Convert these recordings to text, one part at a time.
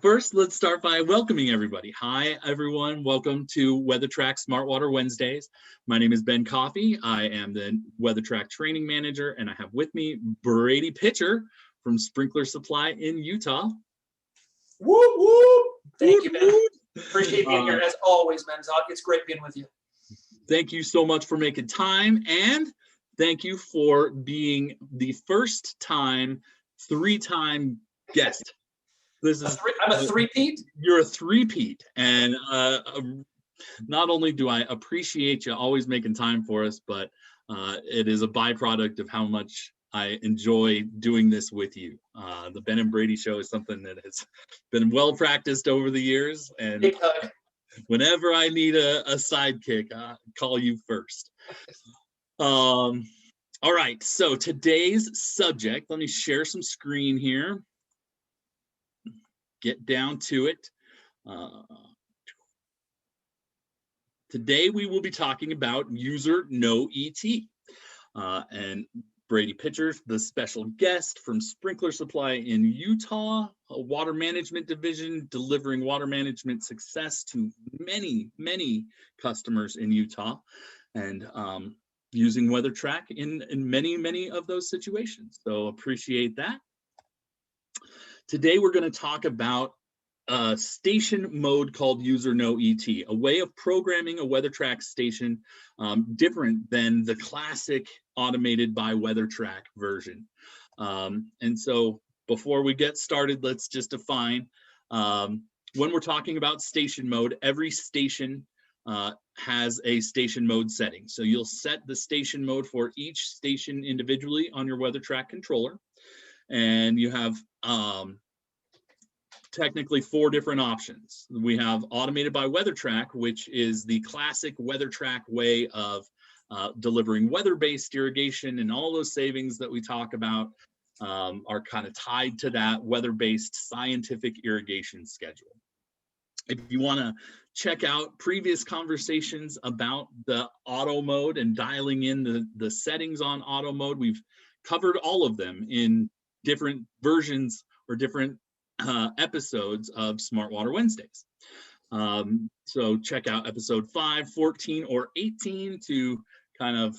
First, let's start by welcoming everybody. Hi, everyone. Welcome to WeatherTRAK Smart Water Wednesdays. My name is Ben Coffey. I am the WeatherTRAK Training Manager, and I have with me Brady Pitcher from Sprinkler Supply in Utah. Whoop, whoop. Thank you, Ben. Appreciate being here as always, man. It's great being with you. Thank you so much for making time, and thank you for being the first time, three-time guest. I'm a three-peat? You're a three-peat, and not only do I appreciate you always making time for us, but it is a byproduct of how much I enjoy doing this with you. The Ben and Brady show is something that has been well practiced over the years, and whenever I need a sidekick, I call you first. All right, so today's subject, let me share some screen here. Get down to it. Today we will be talking about user no ET. And Brady Pitcher, the special guest from Sprinkler Supply in Utah, a water management division delivering water management success to many, many customers in Utah, and using WeatherTRAK in many, many of those situations. So appreciate that. Today, we're going to talk about a station mode called user no ET, a way of programming a WeatherTRAK station different than the classic automated by WeatherTRAK version. And so before we get started, let's just define, when we're talking about station mode, every station has a station mode setting. So you'll set the station mode for each station individually on your WeatherTRAK controller. And you have technically 4 different options. We have automated by WeatherTRAK, which is the classic WeatherTRAK way of delivering weather-based irrigation, and all those savings that we talk about are kind of tied to that weather-based scientific irrigation schedule. If you want to check out previous conversations about the auto mode and dialing in the settings on auto mode, we've covered all of them in different versions or different episodes of Smart Water Wednesdays. So check out episode 5, 14, or 18 to kind of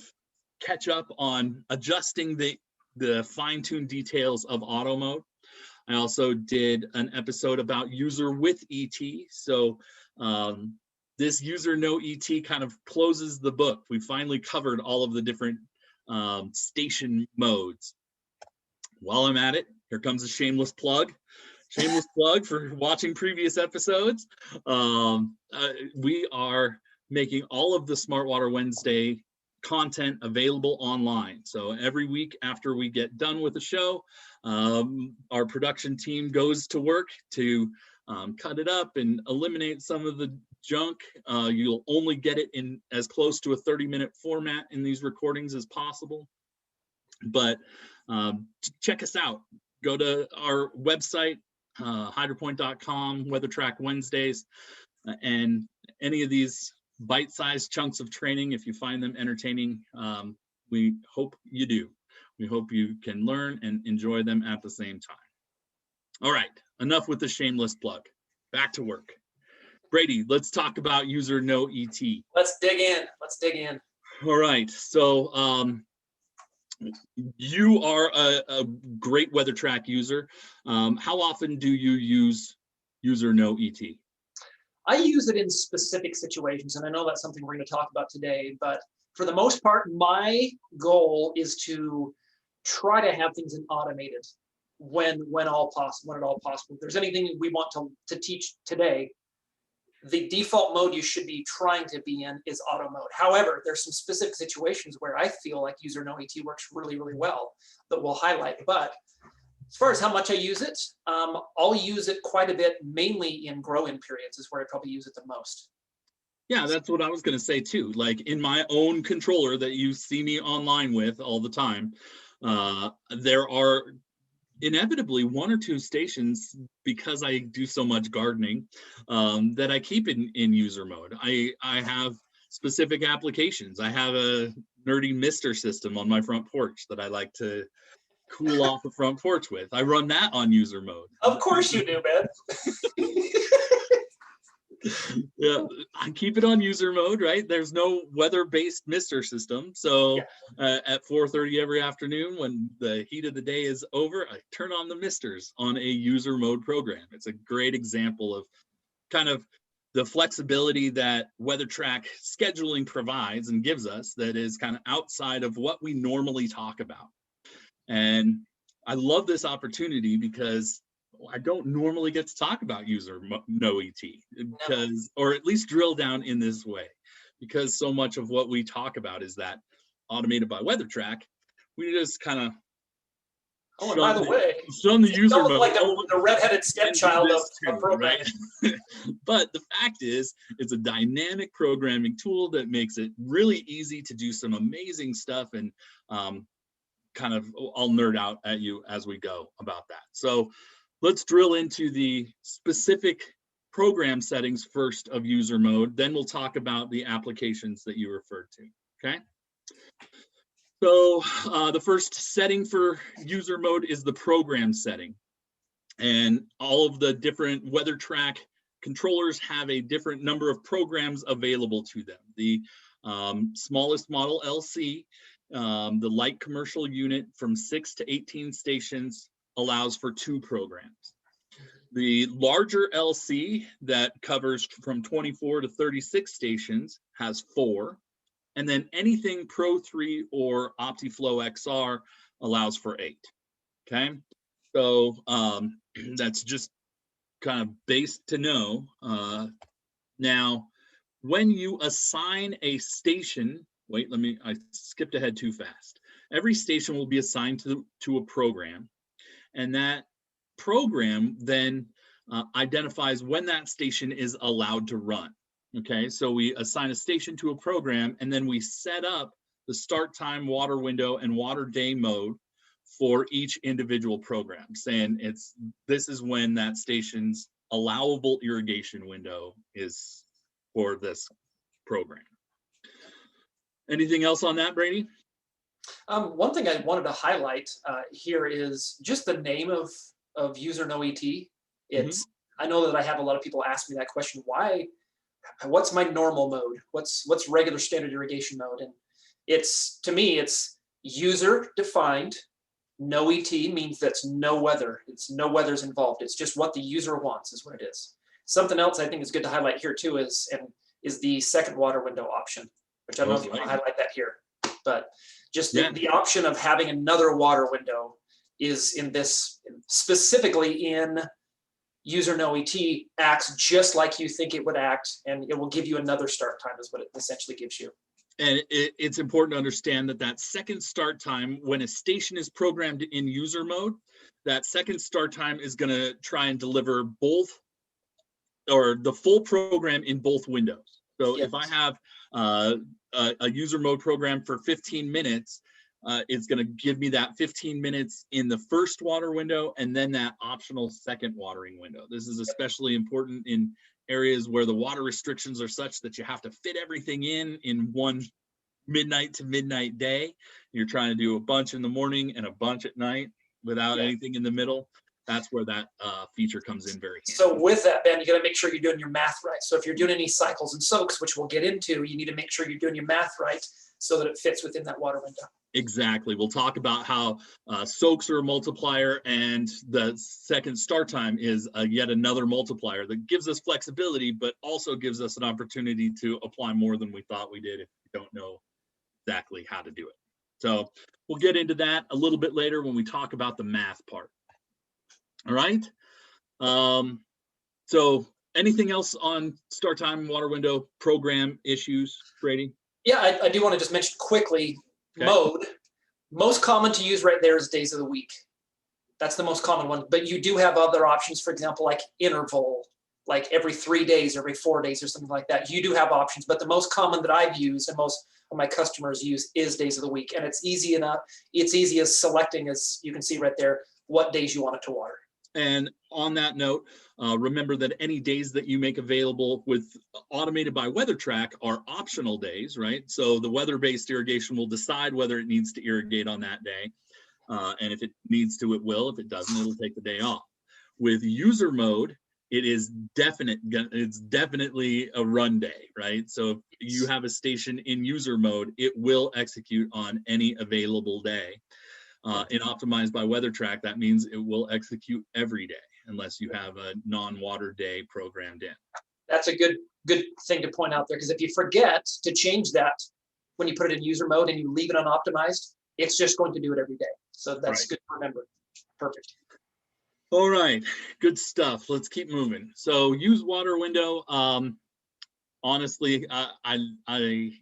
catch up on adjusting the fine-tuned details of auto mode. I also did an episode about user with ET. So this user no ET kind of closes the book. We finally covered all of the different station modes. While I'm at it, here comes a shameless plug. Shameless plug for watching previous episodes. We are making all of the Smart Water Wednesday content available online. So every week after we get done with the show, our production team goes to work to cut it up and eliminate some of the junk. You'll only get it in as close to a 30-minute format in these recordings as possible. But check us out. Go to our website, hydropoint.com, WeatherTRAK Wednesdays, and any of these bite-sized chunks of training, if you find them entertaining, we hope you do. We hope you can learn and enjoy them at the same time. All right, enough with the shameless plug. Back to work. Brady, let's talk about user no ET. Let's dig in. Let's dig in. All right, so you are a great WeatherTRAK user. How often do you use user no ET? I use it in specific situations, and I know that's something we're going to talk about today, but for the most part, my goal is to try to have things automated when at all possible. If there's anything we want to teach today, the default mode you should be trying to be in is auto mode. However, there's some specific situations where I feel like user no ET works really, really well that we'll highlight. But as far as how much I use it, I'll use it quite a bit, mainly in grow-in periods is where I probably use it the most. Yeah, that's what I was going to say too. Like in my own controller that you see me online with all the time, there are inevitably 1 or 2 stations, because I do so much gardening, that I keep in user mode. I have specific applications. I have a nerdy mister system on my front porch that I like to cool off the front porch with. I run that on user mode. Of course you do, man. Yeah, I keep it on user mode, right? There's no weather-based mister system. So at 4:30 every afternoon, when the heat of the day is over, I turn on the misters on a user mode program. It's a great example of kind of the flexibility that WeatherTRAK scheduling provides and gives us that is kind of outside of what we normally talk about. And I love this opportunity because I don't normally get to talk about user no ET because, or at least drill down in this way, because so much of what we talk about is that automated by WeatherTRAK. We just kind of by the way, shun the user mode, like the redheaded stepchild of programming. Right? But the fact is, it's a dynamic programming tool that makes it really easy to do some amazing stuff. And kind of, I'll nerd out at you as we go about that. So let's drill into the specific program settings first of user mode. Then we'll talk about the applications that you referred to. Okay. So the first setting for user mode is the program setting. And all of the different WeatherTRAK controllers have a different number of programs available to them. The smallest model LC, the light commercial unit from 6 to 18 stations allows for 2 programs. The larger LC that covers from 24 to 36 stations has 4. And then anything Pro 3 or OptiFlow XR allows for 8. Okay, so that's just kind of base to know. Now, when you assign a station, I skipped ahead too fast. Every station will be assigned to a program, and that program then identifies when that station is allowed to run. Okay, so we assign a station to a program, and then we set up the start time, water window, and water day mode for each individual program, saying this is when that station's allowable irrigation window is for this program. Anything else on that, Brady? One thing I wanted to highlight here is just the name of user no ET. It's I know that I have a lot of people ask me that question. What's my normal mode? What's regular standard irrigation mode? And to me, it's user defined. No ET means that's no weather. It's no weather's involved. It's just what the user wants is what it is. Something else I think is good to highlight here too is the second water window option, which I don't know if you want to highlight that here, but just the option of having another water window is in this, specifically in user no ET, acts just like you think it would act, and it will give you another start time is what it essentially gives you. And it's important to understand that second start time, when a station is programmed in user mode, that second start time is going to try and deliver both, or the full program in both windows. So if I have a user mode program for 15 minutes, it's going to give me that 15 minutes in the first water window and then that optional second watering window. This is especially important in areas where the water restrictions are such that you have to fit everything in one midnight to midnight day. You're trying to do a bunch in the morning and a bunch at night without anything in the middle. That's where that feature comes in very handy. So with that, Ben, you got to make sure you're doing your math right. So if you're doing any cycles and soaks, which we'll get into, you need to make sure you're doing your math right so that it fits within that water window. Exactly. We'll talk about how soaks are a multiplier, and the second start time is yet another multiplier that gives us flexibility, but also gives us an opportunity to apply more than we thought we did if we don't know exactly how to do it. So we'll get into that a little bit later when we talk about the math part. All right. So anything else on start time, water window, program issues, Brady? Yeah, I do want to just mention quickly, mode. Most common to use right there is days of the week. That's the most common one. But you do have other options, for example, like interval, like every 3 days, every 4 days or something like that. You do have options, but the most common that I've used and most of my customers use is days of the week. And it's easy enough. It's easy as selecting, as you can see right there, what days you want it to water. And on that note, remember that any days that you make available with automated by WeatherTRAK are optional days, right? So the weather-based irrigation will decide whether it needs to irrigate on that day. And if it needs to, it will. If it doesn't, it'll take the day off. With user mode, it's definitely a run day, right? So if you have a station in user mode, it will execute on any available day. In optimized by WeatherTRAK, that means it will execute every day unless you have a non-water day programmed in. That's a good thing to point out there, because if you forget to change that when you put it in user mode and you leave it unoptimized, it's just going to do it every day. So that's good to remember. Perfect. All right, good stuff. Let's keep moving. So use water window. Honestly, I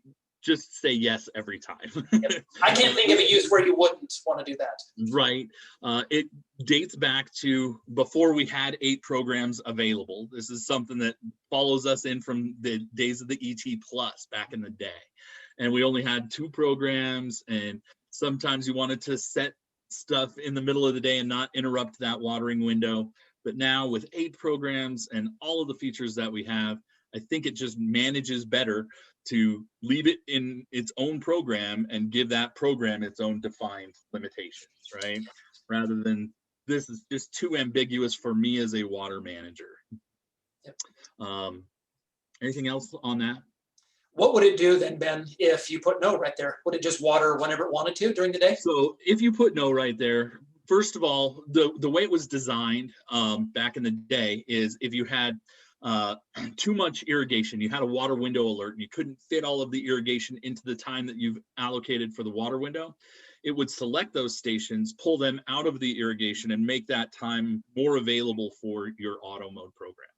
just say yes every time. I can't think of a use where you wouldn't want to do that. Right. It dates back to before we had 8 programs available. This is something that follows us in from the days of the ET Plus back in the day. And we only had 2 programs, and sometimes you wanted to set stuff in the middle of the day and not interrupt that watering window. But now with 8 programs and all of the features that we have, I think it just manages better to leave it in its own program and give that program its own defined limitations, right? Rather than this is just too ambiguous for me as a water manager. Yep. Anything else on that? What would it do then, Ben, if you put no right there? Would it just water whenever it wanted to during the day? So if you put no right there, first of all, the way it was designed back in the day is if you had too much irrigation, you had a water window alert, and you couldn't fit all of the irrigation into the time that you've allocated for the water window, it would select those stations, pull them out of the irrigation, and make that time more available for your auto mode program.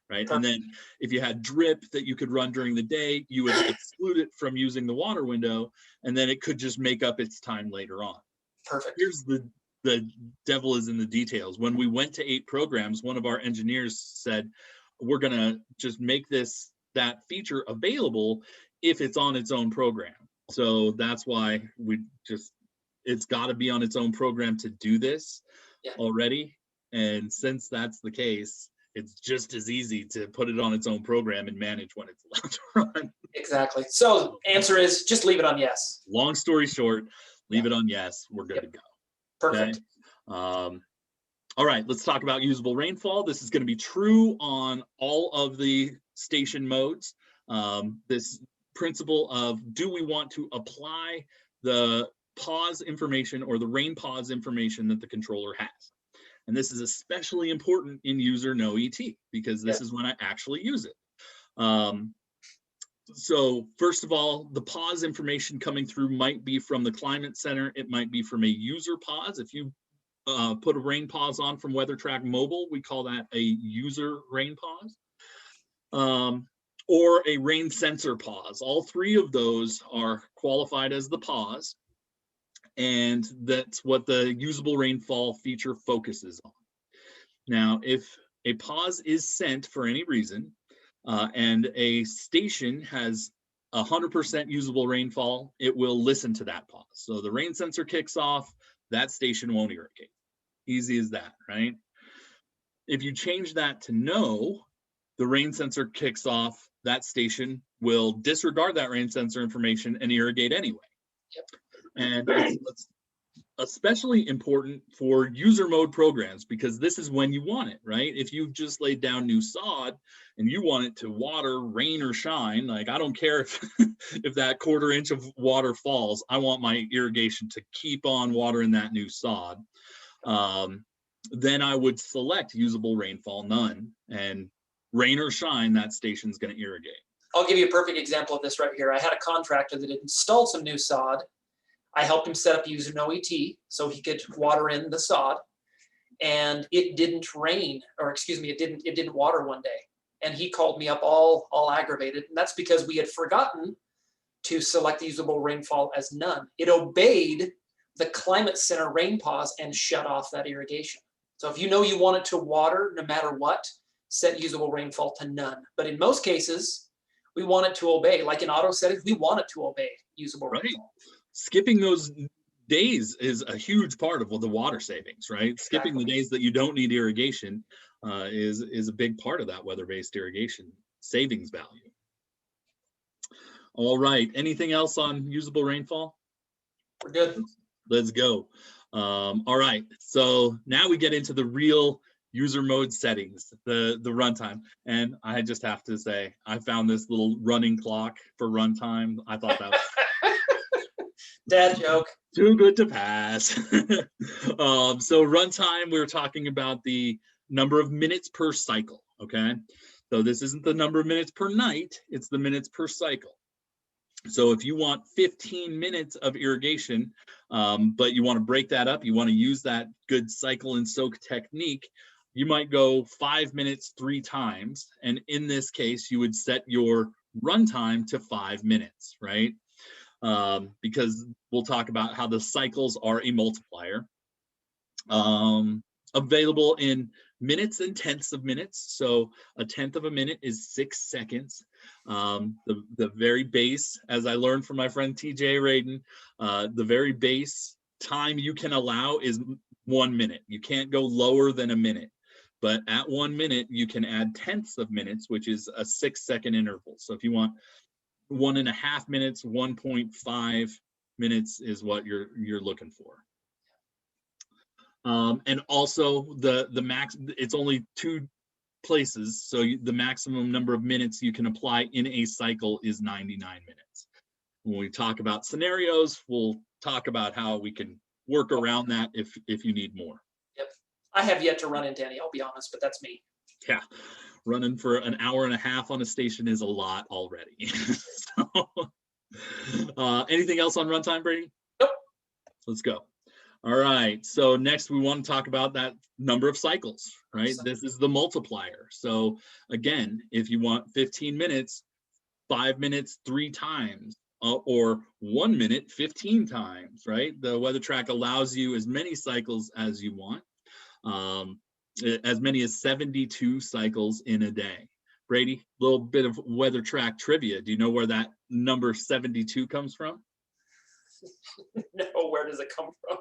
Right. Perfect. And then if you had drip that you could run during the day, you would exclude it from using the water window, and then it could just make up its time later on. Perfect. Here's the devil is in the details. When we went to 8 programs, one of our engineers said, we're going to just make that feature available if it's on its own program. So that's why it's got to be on its own program to do this already. And since that's the case, it's just as easy to put it on its own program and manage when it's allowed to run. Exactly. So answer is just leave it on yes. Long story short, leave it on yes. We're good to go. Perfect. Okay? All right, let's talk about usable rainfall. This is going to be true on all of the station modes. This principle of, do we want to apply the pause information or the rain pause information that the controller has? And this is especially important in user no ET, because this is when I actually use it. So first of all, the pause information coming through might be from the climate center. It might be from a user pause. If you put a rain pause on from WeatherTRAK mobile, we call that a user rain pause, or a rain sensor pause. All 3 of those are qualified as the pause, and that's what the usable rainfall feature focuses on. Now, if a pause is sent for any reason, and a station has 100% usable rainfall, it will listen to that pause. So the rain sensor kicks off, that station won't irrigate. Easy as that, right? If you change that to no, the rain sensor kicks off, that station will disregard that rain sensor information and irrigate anyway. Yep. And it's especially important for user mode programs, because this is when you want it, right? If you've just laid down new sod and you want it to water, rain or shine, like I don't care if if that 1/4 inch of water falls, I want my irrigation to keep on watering that new sod. Then I would select usable rainfall none, and rain or shine, that station's going to irrigate. I'll give you a perfect example of this right here. I had a contractor that had installed some new sod. I helped him set up user no ET so he could water in the sod, and it didn't rain, or excuse me, it didn't water one day. And he called me up all aggravated, and that's because we had forgotten to select the usable rainfall as none. It obeyed the climate center rain pause and shut off that irrigation. So if you know you want it to water no matter what, set usable rainfall to none. But in most cases, we want it to obey. Like in auto settings, we want it to obey usable rainfall. Skipping those days is a huge part of the water savings, right? Exactly. Skipping the days that you don't need irrigation is a big part of that weather-based irrigation savings value. All right, anything else on usable rainfall? We're good. Let's go. All right, so now we get into the real user mode settings, the runtime. And I just have to say, I found this little running clock for runtime. I thought that was Dad joke. too good to pass. So runtime, we were talking about the number of minutes per cycle, okay? So this isn't the number of minutes per night, it's the minutes per cycle. So if you want 15 minutes of irrigation, but you want to break that up, you want to use that good cycle and soak technique, you might go 5 minutes 3 times. And in this case, you would set your runtime to 5 minutes, right? Because we'll talk about how the cycles are a multiplier. Available in minutes and tenths of minutes. So a tenth of a minute is 6 seconds. The very base, as I learned from my friend TJ Radin, the very base time you can allow is 1 minute. You can't go lower than a minute. But at 1 minute, you can add tenths of minutes, which is a 6 second interval. So if you want 1.5 minutes, 1.5 minutes is what you're looking for. And also the max, it's only 2 places. So the maximum number of minutes you can apply in a cycle is 99 minutes. When we talk about scenarios, we'll talk about how we can work around that if you need more. Yep. I have yet to run into any, I'll be honest, but that's me. Yeah. Running for an hour and a half on a station is a lot already. So, anything else on runtime, Brady? Nope. Let's go. All right, so next we want to talk about that number of cycles, right? This is the multiplier. So again, if you want 15 minutes, 5 minutes 3 times, or 1 minute 15 times, right? The WeatherTRAK allows you as many cycles as you want, as many as 72 cycles in a day. Brady, a little bit of WeatherTRAK trivia. Do you know where that number 72 comes from? No, where does it come from?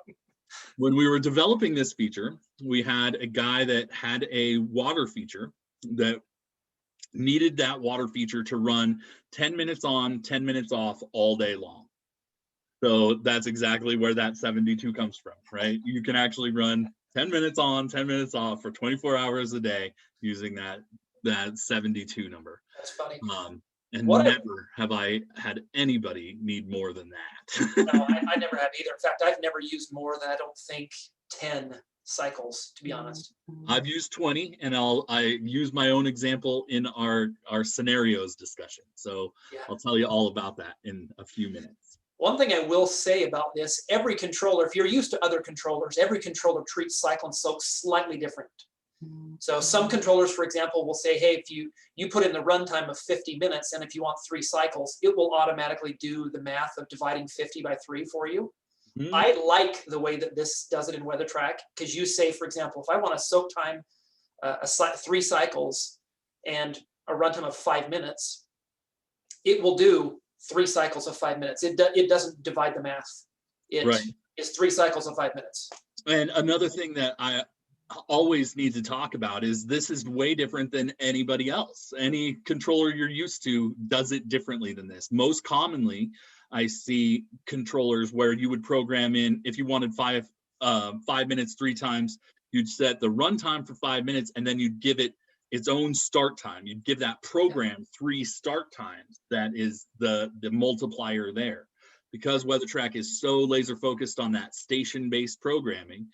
When we were developing this feature, we had a guy that had a water feature that needed that water feature to run 10 minutes on, 10 minutes off all day long. So that's exactly where that 72 comes from, right? You can actually run 10 minutes on, 10 minutes off for 24 hours a day using that 72 number. That's funny. And never have I had anybody need more than that. No, I never have either. In fact, I've never used more than, I don't think, 10 cycles, to be honest. I've used 20, and I use my own example in our scenarios discussion. So yeah. I'll tell you all about that in a few minutes. One thing I will say about this, every controller, if you're used to other controllers, every controller treats cycle and soak slightly different. So some controllers, for example, will say, hey, if you put in the runtime of 50 minutes, and if you want 3 cycles, it will automatically do the math of dividing 50 by 3 for you. Mm-hmm. I like the way that this does it in WeatherTRAK, because you say, for example, if I want a soak time, 3 cycles and a runtime of 5 minutes, it will do 3 cycles of 5 minutes. It doesn't divide the math. It is 3 cycles of 5 minutes. And another thing that I always need to talk about is this is way different than anybody else. Any controller you're used to does it differently than this. Most commonly, I see controllers where you would program in, if you wanted 5 minutes 3 times, you'd set the runtime for 5 minutes, and then you'd give it its own start time. You'd give that program 3 start times. That is the multiplier there. Because WeatherTRAK is so laser focused on that station-based programming,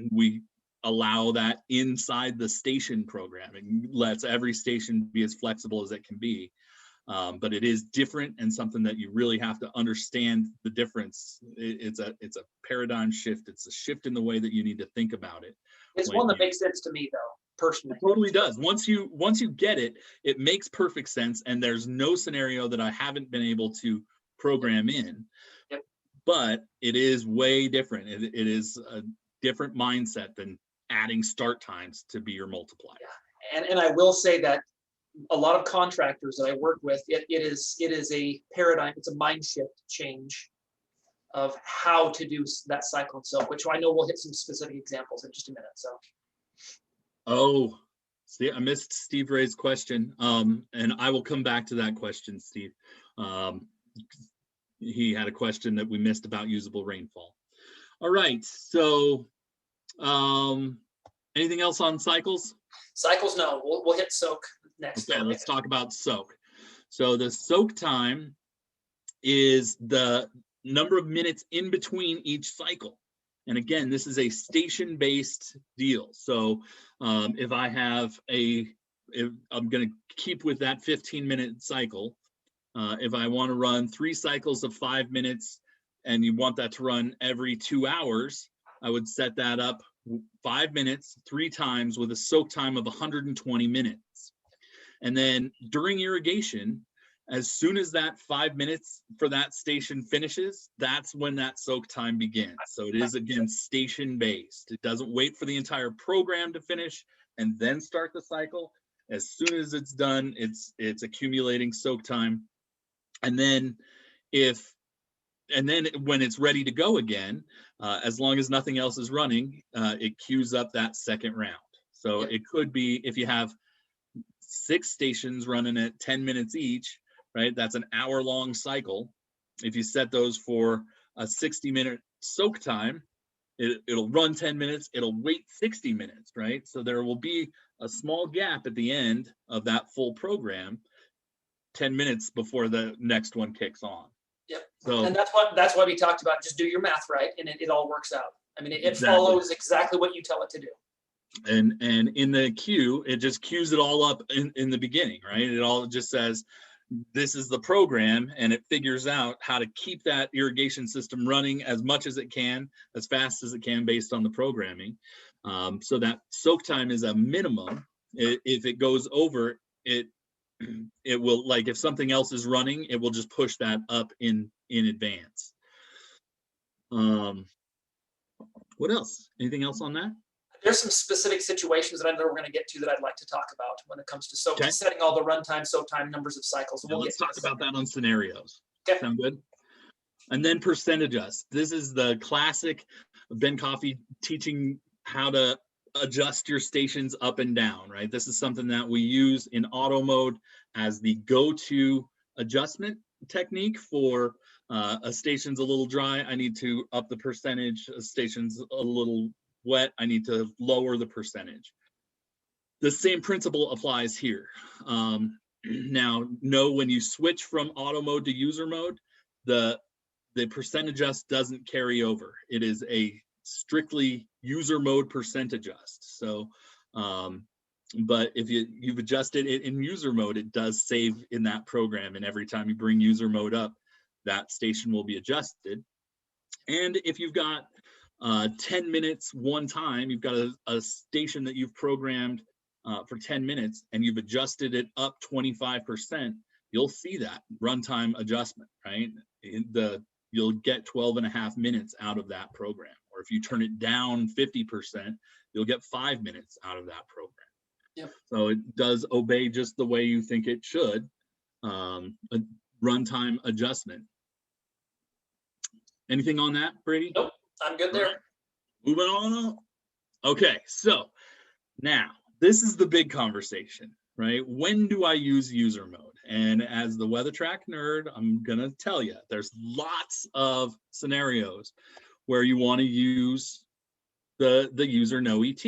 we allow that inside the station programming. Lets every station be as flexible as it can be. But it is different, and something that you really have to understand the difference. It's a paradigm shift. It's a shift in the way that you need to think about it. It's one that makes sense to me, though, personally. It totally does. Once you get it, it makes perfect sense, and there's no scenario that I haven't been able to program in. Yep. But it is way different. It is a different mindset than adding start times to be your multiplier. Yeah. And I will say that a lot of contractors that I work with, it is a paradigm, it's a mind shift change of how to do that cycle and soak, which I know we'll hit some specific examples in just a minute. So. Oh, see, I missed Steve Ray's question, and I will come back to that question, Steve. He had a question that we missed about usable rainfall. All right, so anything else on cycles? Cycles, no. We'll hit soak next. Okay, let's talk about soak. So the soak time is the number of minutes in between each cycle. And again, this is a station-based deal. So if I'm going to keep with that 15-minute cycle, if I want to run 3 cycles of 5 minutes and you want that to run every 2 hours, I would set that up 5 minutes 3 times with a soak time of 120 minutes. And then during irrigation, as soon as that 5 minutes for that station finishes, that's when that soak time begins. So it is, again, station-based. It doesn't wait for the entire program to finish and then start the cycle. As soon as it's done, it's accumulating soak time. And then when it's ready to go again, as long as nothing else is running, it queues up that second round. So it could be, if you have 6 stations running at 10 minutes each, right? That's an hour-long cycle. If you set those for a 60-minute soak time, it'll run 10 minutes, it'll wait 60 minutes, right? So there will be a small gap at the end of that full program, 10 minutes before the next one kicks on. Yep. So, and that's why we talked about just do your math right, and it all works out. I mean, it exactly. follows exactly what you tell it to do. And in the queue, it just queues it all up in the beginning, right? It all just says, this is the program, and it figures out how to keep that irrigation system running as much as it can, as fast as it can, based on the programming. So that soak time is a minimum. If it goes over, it will, like, if something else is running, it will just push that up in advance. What else? Anything else on that? There's some specific situations that I know we're going to get to that I'd like to talk about when it comes to soak, Okay. setting all the runtime, soak time, numbers of cycles. Now let's talk about that on scenarios. Okay. Sound good? And then percent adjust. This is the classic Ben Coffey teaching how to adjust your stations up and down, right? This is something that we use in auto mode as the go-to adjustment technique for a station's a little dry, I need to up the percentage. A station's a little wet, I need to lower the percentage. The same principle applies here. Now, know when you switch from auto mode to user mode, the percent adjust doesn't carry over. It is a strictly user mode percent adjust. So, but if you've adjusted it in user mode, it does save in that program. And every time you bring user mode up, that station will be adjusted. And if you've got 10 minutes one time, you've got a station that you've programmed for 10 minutes and you've adjusted it up 25%, you'll see that runtime adjustment, right? You'll get 12.5 minutes out of that program. Or if you turn it down 50%, you'll get 5 minutes out of that program. Yep. So it does obey just the way you think it should. A runtime adjustment. Anything on that, Brady? Nope, I'm good there. Right. Moving on up. Okay, so now this is the big conversation, right? When do I use user mode? And as the WeatherTRAK nerd, I'm gonna tell you, there's lots of scenarios where you want to use the user no ET.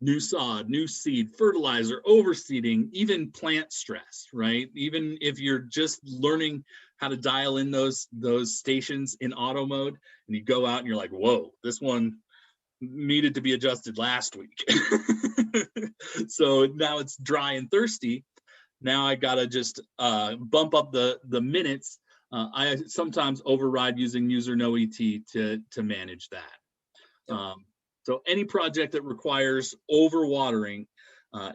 New sod, new seed, fertilizer, overseeding, even plant stress, right? Even if you're just learning how to dial in those stations in auto mode, and you go out and you're like, whoa, this one needed to be adjusted last week. So now it's dry and thirsty. Now I gotta just bump up the minutes. I sometimes override using user no ET to manage that. Yep. So any project that requires overwatering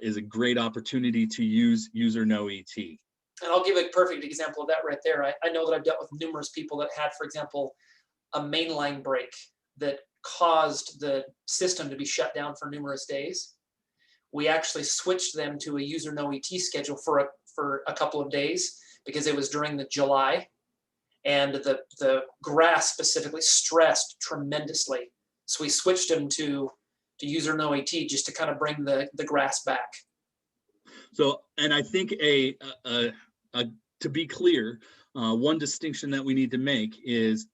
is a great opportunity to use user no ET. And I'll give a perfect example of that right there. I know that I've dealt with numerous people that had, for example, a mainline break that caused the system to be shut down for numerous days. We actually switched them to a user no ET schedule for a couple of days because it was during the July, and the grass specifically stressed tremendously. So we switched them to user no ET just to kind of bring the grass back. So, and I think to be clear, one distinction that we need to make is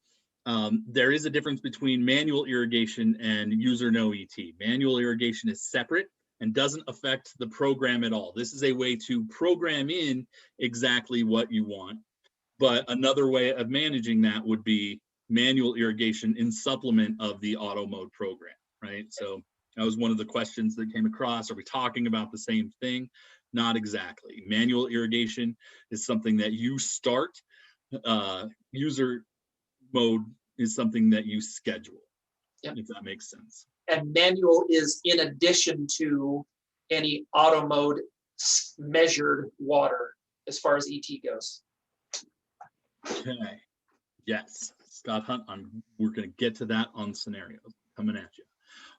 there is a difference between manual irrigation and user no ET. Manual irrigation is separate and doesn't affect the program at all. This is a way to program in exactly what you want. But another way of managing that would be manual irrigation in supplement of the auto mode program, right? So that was one of the questions that came across. Are we talking about the same thing? Not exactly. Manual irrigation is something that you start. User mode is something that you schedule, if that makes sense. And manual is in addition to any auto mode measured water as far as ET goes. Okay. Yes, Scott Hunt, we're going to get to that on scenarios coming at you.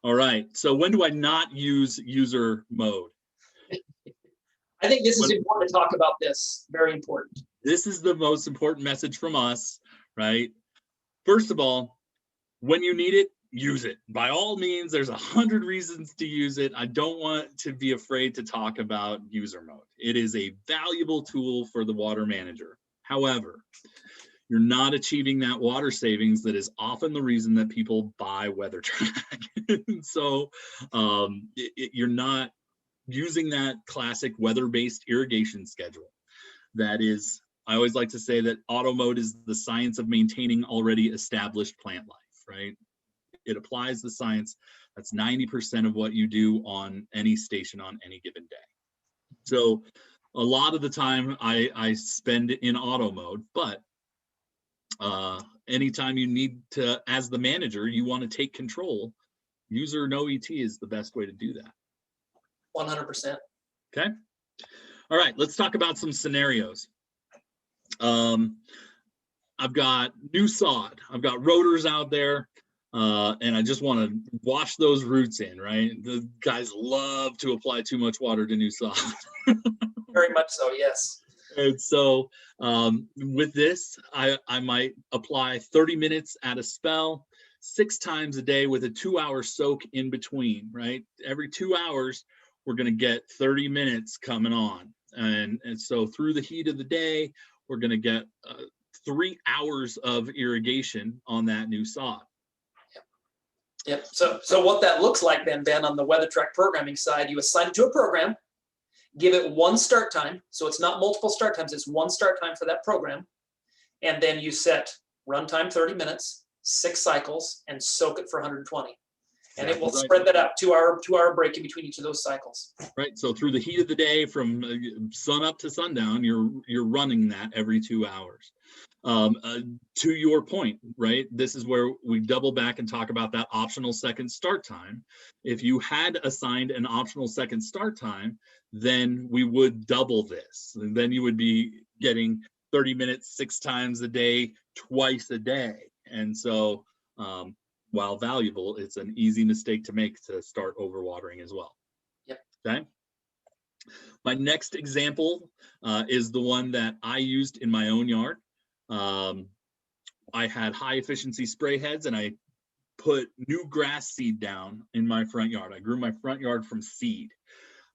All right. So when do I not use user mode? I think this is important to talk about this. Very important. This is the most important message from us, right? First of all, when you need it, use it. By all means, there's 100 reasons to use it. I don't want to be afraid to talk about user mode. It is a valuable tool for the water manager. However, you're not achieving that water savings that is often the reason that people buy WeatherTRAK. So you're not using that classic weather-based irrigation schedule. That is, I always like to say that auto mode is the science of maintaining already established plant life, right? It applies the science. That's 90% of what you do on any station on any given day. So a lot of the time I spend in auto mode, but anytime you need to, as the manager, you want to take control, user no ET is the best way to do that. 100%. Okay. All right, let's talk about some scenarios. I've got new sod. I've got rotors out there, and I just want to wash those roots in, right? The guys love to apply too much water to new sod. Very much so, yes. And so with this, I might apply 30 minutes at a spell, 6 times a day with a 2-hour soak in between, right? Every 2 hours, we're going to get 30 minutes coming on. And so through the heat of the day, we're going to get 3 hours of irrigation on that new sod. Yep. So what that looks like then, Ben, on the WeatherTRAK programming side, you assign it to a program, give it one start time. So it's not multiple start times, it's one start time for that program. And then you set runtime 30 minutes, 6 cycles, and soak it for 120. And it will spread that out, 2-hour break in between each of those cycles. Right. So through the heat of the day, from sun up to sundown, you're running that every 2 hours. To your point, right? This is where we double back and talk about that optional second start time. If you had assigned an optional second start time, then we would double this. And then you would be getting 30 minutes 6 times a day, twice a day. And so while valuable, it's an easy mistake to make to start overwatering as well. Yep. Okay. My next example is the one that I used in my own yard. I had high efficiency spray heads and I put new grass seed down in my front yard. I grew my front yard from seed.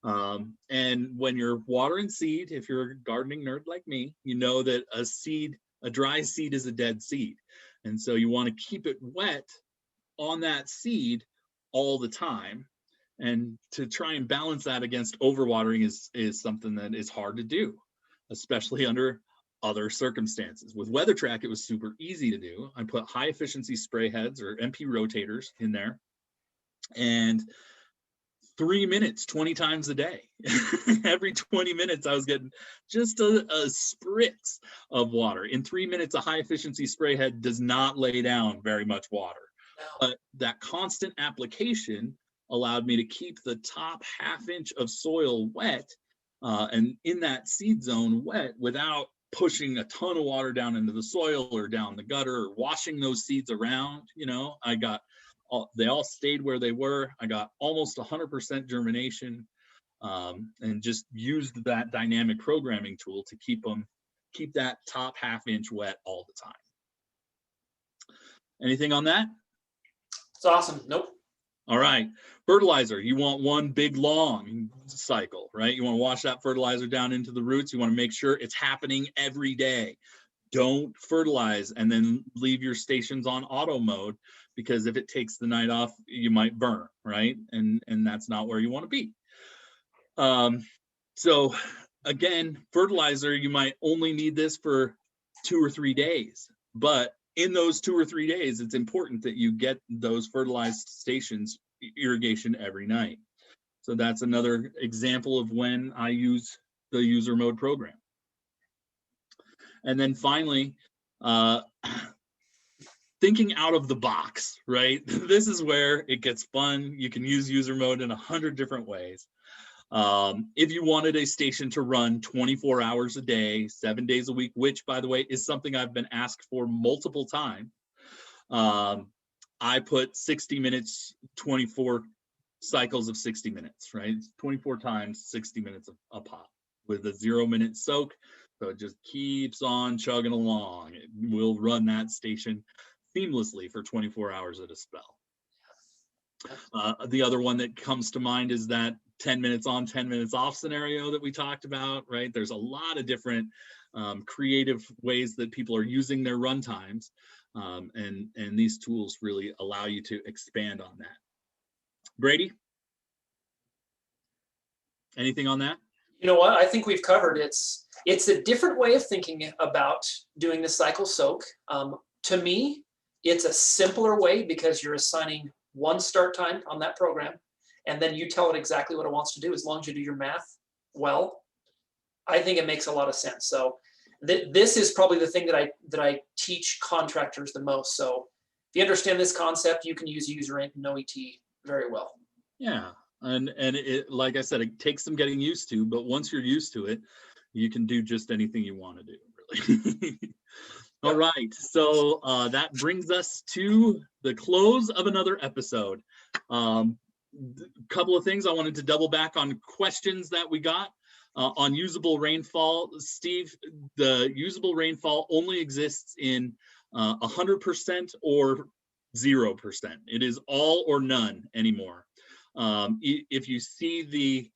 And when you're watering seed, if you're a gardening nerd like me, you know that a dry seed is a dead seed. And so you want to keep it wet on that seed all the time. And to try and balance that against overwatering is something that is hard to do, especially under other circumstances. With WeatherTRAK, it was super easy to do. I put high efficiency spray heads or MP rotators in there, and 3 minutes, 20 times a day. Every 20 minutes, I was getting just a spritz of water. In 3 minutes, a high efficiency spray head does not lay down very much water. But that constant application allowed me to keep the top ½ inch of soil wet and in that seed zone wet without pushing a ton of water down into the soil or down the gutter or washing those seeds around. You know, they all stayed where they were. I got almost 100% germination and just used that dynamic programming tool to keep that top ½ inch wet all the time. Anything on that? It's awesome. Nope. All right. Fertilizer. You want one big long cycle, right? You want to wash that fertilizer down into the roots. You want to make sure it's happening every day. don't fertilize and then leave your stations on auto mode, because if it takes the night off, you might burn, right? And that's not where you want to be. So again, fertilizer, you might only need this for 2 or 3 days, but in those 2 or 3 days, it's important that you get those fertilized stations irrigation every night. So that's another example of when I use the user mode program. And then finally, thinking out of the box, right? This is where it gets fun. You can use user mode in 100 different ways. If you wanted a station to run 24 hours a day, 7 days a week, which, by the way, is something I've been asked for multiple times, I put 60 minutes, 24 cycles of 60 minutes, right? 24 times 60 minutes a pop with a 0-minute soak. So it just keeps on chugging along. It will run that station seamlessly for 24 hours at a spell. The other one that comes to mind is that 10 minutes on, 10 minutes off scenario that we talked about, right? There's a lot of different creative ways that people are using their runtimes, and these tools really allow you to expand on that. Brady, anything on that? You know what? I think we've covered it's a different way of thinking about doing the cycle soak. To me, it's a simpler way because you're assigning one start time on that program, and then you tell it exactly what it wants to do as long as you do your math well. I think it makes a lot of sense. So this is probably the thing that I teach contractors the most. So if you understand this concept, you can use user no ET very well. Yeah, and it, like I said, it takes some getting used to, but once you're used to it, you can do just anything you want to do, really. All right, so that brings us to the close of another episode. A couple of things I wanted to double back on questions that we got on usable rainfall. Steve, the usable rainfall only exists in 100% or 0%. It is all or none anymore. If you see the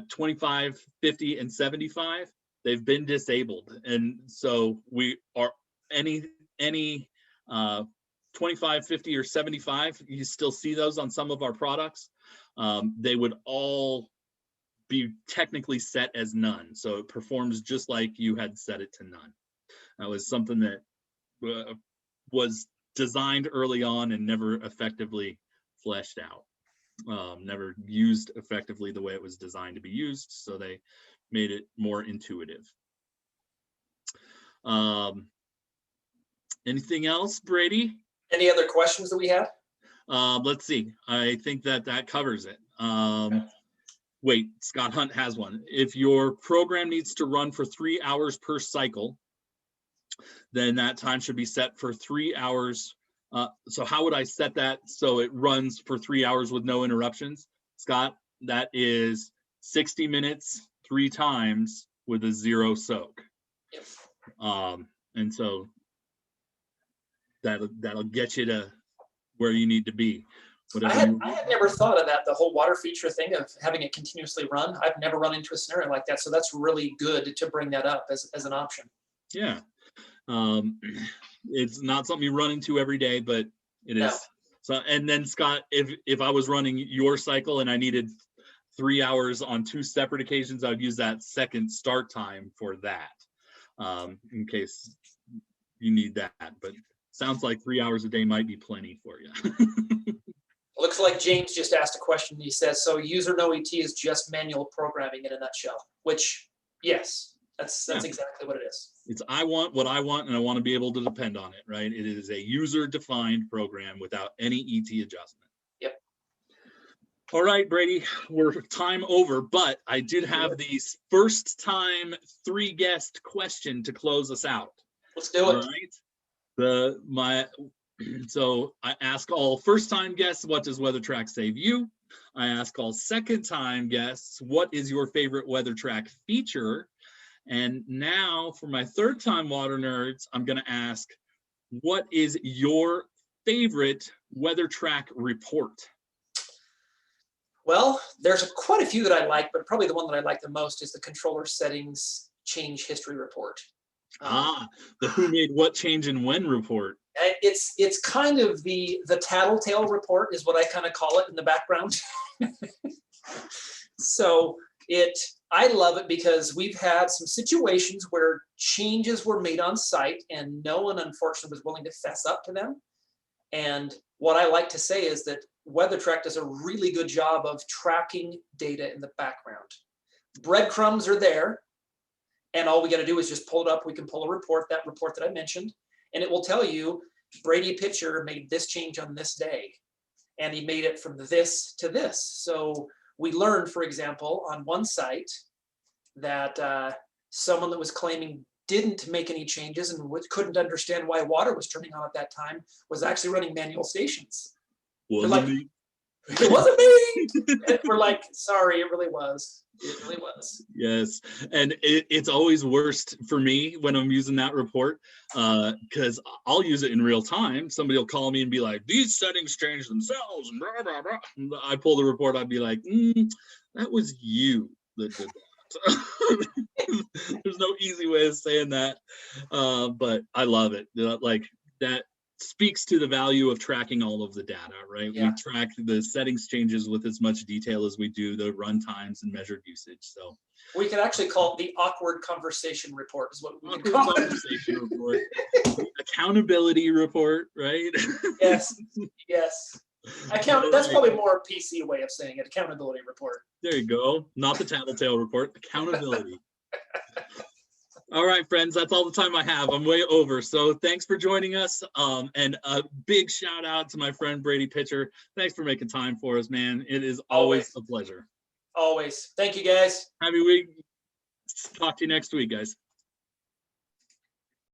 25, 50, and 75, they've been disabled, and so we are any 25, 50, or 75, you still see those on some of our products. They would all be technically set as none, so it performs just like you had set it to none. That was something that was designed early on and never effectively fleshed out, never used effectively the way it was designed to be used, so they made it more intuitive. Anything else, Brady? Any other questions that we had? Let's see. I think that covers it. Okay. Wait, Scott Hunt has one. If your program needs to run for 3 hours per cycle, then that time should be set for 3 hours. So how would I set that so it runs for 3 hours with no interruptions? Scott, that is 60 minutes 3 times with a 0 soak. Yep. And so that'll get you to where you need to be. I had never thought of that, the whole water feature thing of having it continuously run. I've never run into a scenario like that, so that's really good to bring that up as an option. Yeah, it's not something you run into every day, but it is. No. So, and then Scott, if I was running your cycle and I needed 3 hours on 2 separate occasions, I would use that second start time for that, in case you need that. But sounds like 3 hours a day might be plenty for you. Looks like James just asked a question. He says, so user no ET is just manual programming in a nutshell, which, yes, that's exactly what it is. It's I want what I want, and I want to be able to depend on it, right? It is a user-defined program without any ET adjustment. Yep. All right, Brady, we're time over, but I did have the first time 3-guest question to close us out. Let's do it. All right. So I ask all first-time guests, what does WeatherTRAK save you? I ask all second-time guests, what is your favorite WeatherTRAK feature? And now for my third-time water nerds, I'm going to ask, what is your favorite WeatherTRAK report? Well, there's quite a few that I like, but probably the one that I like the most is the controller settings change history report. The who made what change and when report. It's kind of the tattletale report is what I kind of call it in the background. So I love it because we've had some situations where changes were made on site and no one unfortunately was willing to fess up to them. And what I like to say is that WeatherTRAK does a really good job of tracking data in the background. Breadcrumbs are there, and all we got to do is just pull it up. We can pull a report, that I mentioned, and it will tell you Brady pitcher made this change on this day, and he made it from this to this. So we learned, for example, on one site that someone that was claiming didn't make any changes and couldn't understand why water was turning on at that time was actually running manual stations. Wasn't me. It wasn't me. And we're like, sorry, it really was. It really was. Yes. And it's always worst for me when I'm using that report because I'll use it in real time. Somebody will call me and be like, these settings change themselves. And blah, blah, blah. And I pull the report. I'd be like, that was you that did that. There's no easy way of saying that. But I love it. Like that speaks to the value of tracking all of the data, right? Yeah. We track the settings changes with as much detail as we do the run times and measured usage. So we could actually call it the awkward conversation report is what we awkward can call conversation report. Accountability report, right? Yes. That's probably more a PC way of saying it, accountability report. There you go. Not the tattletale report, accountability. All right, friends, that's all the time I have. I'm way over. So thanks for joining us. And a big shout out to my friend Brady Pitcher. Thanks for making time for us, man. It is always a pleasure. Always. Thank you, guys. Happy week. Talk to you next week, guys.